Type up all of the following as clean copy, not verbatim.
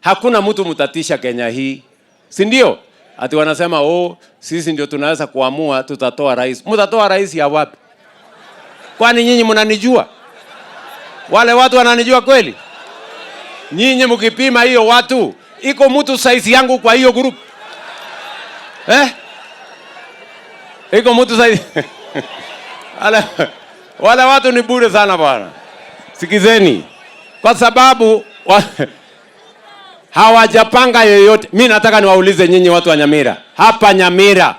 Hakuna mtu mtatisha Kenya hii. Si ndio? Ati wanasema sisi ndio tunaweza kuamua tutatoa rais. Mtatoa rais ya wapi? Kwani nyinyi mnanijua? Wale watu wananijua kweli? Nyinyi mkipima hiyo watu, iko mtu size yangu kwa hiyo group? Iko mtu size? Wale watu ni bure sana bwana. Sikizeni. Kwa sababu hawajapanga yoyote. Mimi nataka niwaulize nyinyi watu wa Nyamira. Hapa Nyamira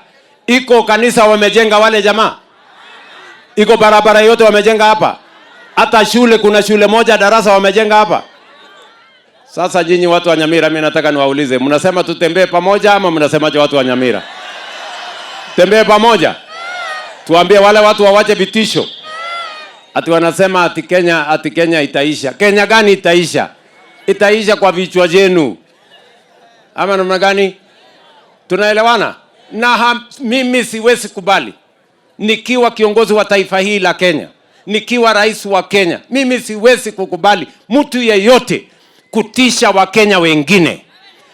iko kanisa wamejenga wale jamaa? Iko barabara yote wamejenga hapa? Hata shule, kuna shule moja darasa wamejenga hapa? Sasa nyinyi watu wa Nyamira, mimi nataka niwaulize, mnasema tutembee pamoja ama mnasemaje watu wa Nyamira? Tembee pamoja. Tuambie wale watu wawache vitisho. Ati wanasema ati Kenya itaisha. Kenya gani itaisha? Itaisha kwa vichwa jenu. Ama namna gani? Tunaelewana? Na mimi siwezi kubali. Nikiwa kiongozi wa taifa hili la Kenya, nikiwa rais wa Kenya, mimi siwezi kukubali mtu yeyote kutisha Wakenya wengine.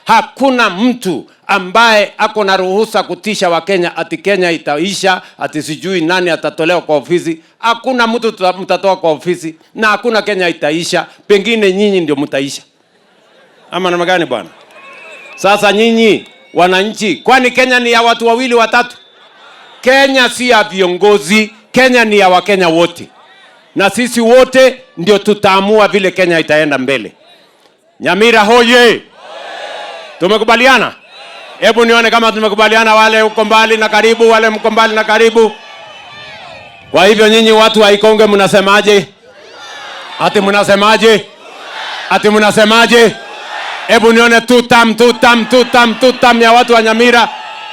Hakuna mtu ambaye ako na ruhusa kutisha Wakenya ati Kenya itaisha, ati sijui nani atatolewa kwa ofisi. Hakuna mtu mtatoa kwa ofisi na hakuna Kenya itaisha. Pengine nyinyi ndio mtaisha. Ama namna gani bwana? Sasa nyinyi wananchi, kwani Kenya ni ya watu wawili watatu? Kenya si ya viongozi, Kenya ni ya Wakenya wote. Na sisi wote ndio tutaamua vile Kenya itaenda mbele. Nyamira hoye! Tumekubaliana? Hebu nione kama tumekubaliana, wale uko mbali na karibu, wale mko mbali na karibu. Kwa hivyo nyinyi watu wa Ikonge mnasemaje? Ati mnasemaje? Ati mnasemaje? Hebu nione tutam ya watu wa Nyamira.